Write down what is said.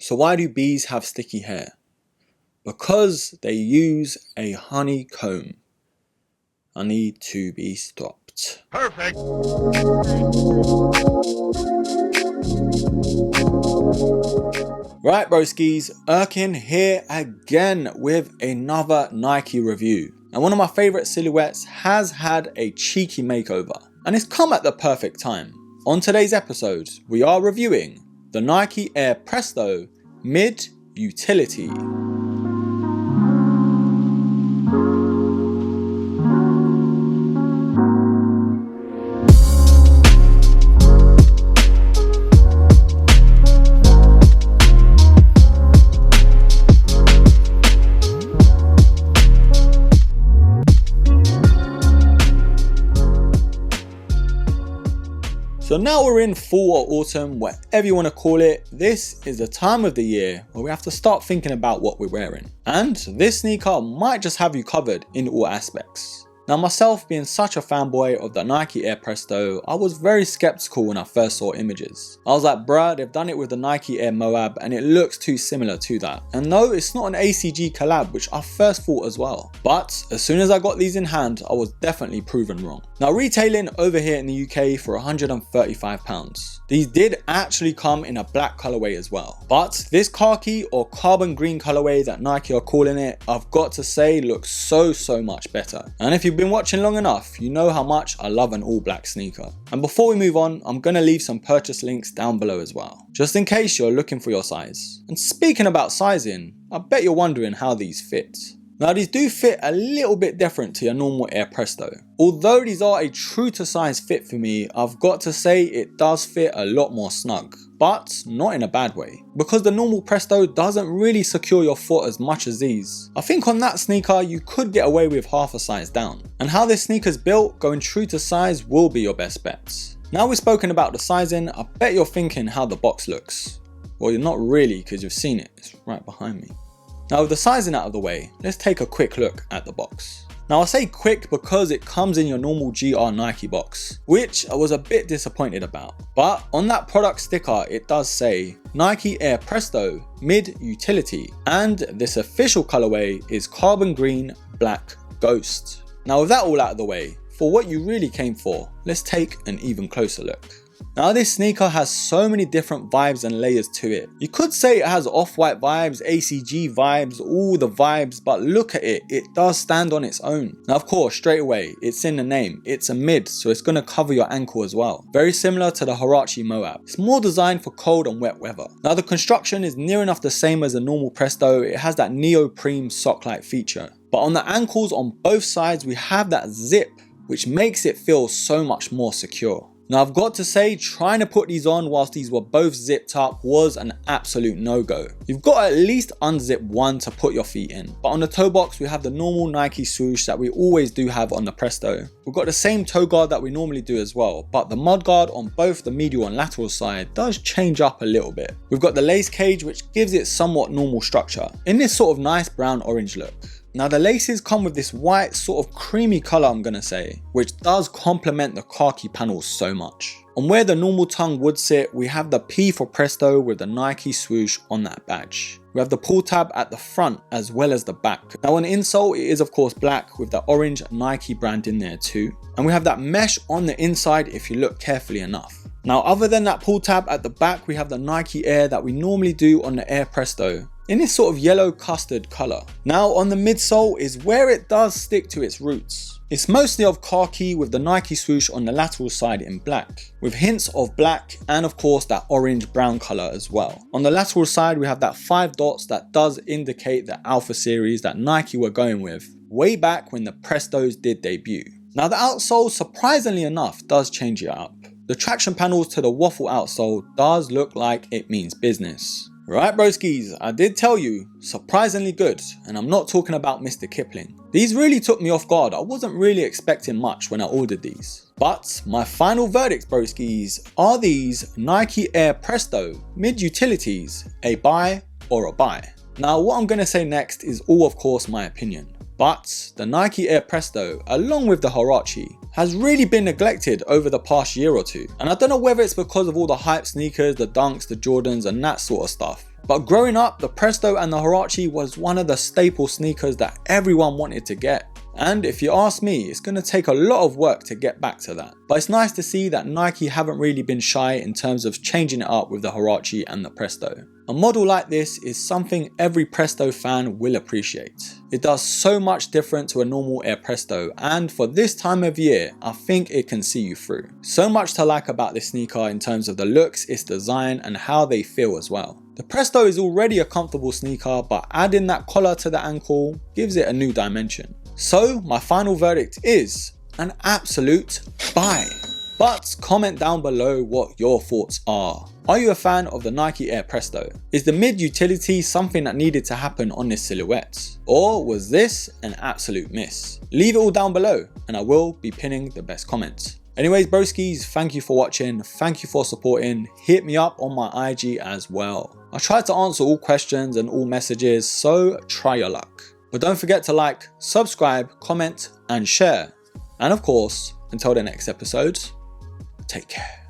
So why do bees have sticky hair? Because they use a honeycomb. I need to be stopped. Perfect. Right, broskies, Erkin here again with another Nike review. And one of my favorite silhouettes has had a cheeky makeover. And it's come at the perfect time. On today's episode, we are reviewing the Nike Air Presto Mid Utility. So now we're in fall or autumn, whatever you want to call it. This is the time of the year where we have to start thinking about what we're wearing. And this sneaker might just have you covered in all aspects. Now myself being such a fanboy of the Nike Air Presto, I was very skeptical when I first saw images. I was like, bruh, they've done it with the Nike Air Moab and it looks too similar to that. And no, it's not an ACG collab, which I first thought as well. But as soon as I got these in hand, I was definitely proven wrong. Now retailing over here in the UK for £135. These did actually come in a black colorway as well. But this khaki or carbon green colorway that Nike are calling it, I've got to say looks so much better. And if you've been watching long enough, you know how much I love an all black sneaker. And before we move on, I'm gonna leave some purchase links down below as well, just in case you're looking for your size. And speaking about sizing, I bet you're wondering how these fit. Now these do fit a little bit different to your normal Air Presto. Although these are a true to size fit for me, I've got to say it does fit a lot more snug. But not in a bad way, because the normal Presto doesn't really secure your foot as much as these. I think on that sneaker you could get away with half a size down. And how this sneaker's built, going true to size will be your best bet. Now we've spoken about the sizing, I bet you're thinking how the box looks. Well, you're not really, because you've seen it, it's right behind me. Now with the sizing out of the way, let's take a quick look at the box. Now I say quick because it comes in your normal GR Nike box, which I was a bit disappointed about. But on that product sticker it does say Nike Air Presto Mid Utility, and this official colorway is carbon green black ghost. Now with that all out of the way, for what you really came for, let's take an even closer look. Now this sneaker has so many different vibes and layers to it. You could say it has off-white vibes, ACG vibes, all the vibes, but look at it, it does stand on its own. Now of course, straight away, it's in the name, it's a mid, so it's going to cover your ankle as well. Very similar to the Huarache Moab. It's more designed for cold and wet weather. Now the construction is near enough the same as a normal Presto, it has that neoprene sock-like feature. But on the ankles on both sides, we have that zip, which makes it feel so much more secure. Now I've got to say, trying to put these on whilst these were both zipped up was an absolute no-go. You've got to at least unzip one to put your feet in. But on the toe box we have the normal Nike swoosh that we always do have on the Presto. We've got the same toe guard that we normally do as well, but the mud guard on both the medial and lateral side does change up a little bit. We've got the lace cage, which gives it somewhat normal structure in this sort of nice brown orange look. Now the laces come with this white sort of creamy colour, I'm gonna say, which does complement the khaki panels so much. On where the normal tongue would sit, we have the P for Presto with the Nike swoosh on that badge. We have the pull tab at the front as well as the back. Now on the insole it is of course black with the orange Nike brand in there too. And we have that mesh on the inside if you look carefully enough. Now other than that pull tab at the back, we have the Nike Air that we normally do on the Air Presto, in this sort of yellow custard colour. Now on the midsole is where it does stick to its roots. It's mostly of khaki with the Nike swoosh on the lateral side in black, with hints of black and of course that orange brown colour as well. On the lateral side we have that 5 dots that does indicate the Alpha series that Nike were going with way back when the Prestos did debut. Now the outsole, surprisingly enough, does change it up. The traction panels to the waffle outsole does look like it means business. Right broskies, I did tell you, surprisingly good, and I'm not talking about Mr. Kipling. These really took me off guard. I wasn't really expecting much when I ordered these. But my final verdict broskies, are these Nike Air Presto Mid Utilities a buy or a buy? Now what I'm going to say next is all of course my opinion. But the Nike Air Presto, along with the Huarache, has really been neglected over the past year or two. And I don't know whether it's because of all the hype sneakers, the Dunks, the Jordans and that sort of stuff. But growing up, the Presto and the Huarache was one of the staple sneakers that everyone wanted to get. And if you ask me, it's going to take a lot of work to get back to that. But it's nice to see that Nike haven't really been shy in terms of changing it up with the Huarache and the Presto. A model like this is something every Presto fan will appreciate. It does so much different to a normal Air Presto, and for this time of year, I think it can see you through. So much to like about this sneaker in terms of the looks, its design, and how they feel as well. The Presto is already a comfortable sneaker, but adding that collar to the ankle gives it a new dimension. So my final verdict is an absolute buy. But comment down below what your thoughts are. Are you a fan of the Nike Air Presto? Is the mid utility something that needed to happen on this silhouette? Or was this an absolute miss? Leave it all down below and I will be pinning the best comments. Anyways, broskies, thank you for watching, thank you for supporting, hit me up on my IG as well. I try to answer all questions and all messages, so try your luck. But don't forget to like, subscribe, comment and share. And of course, until the next episode, take care.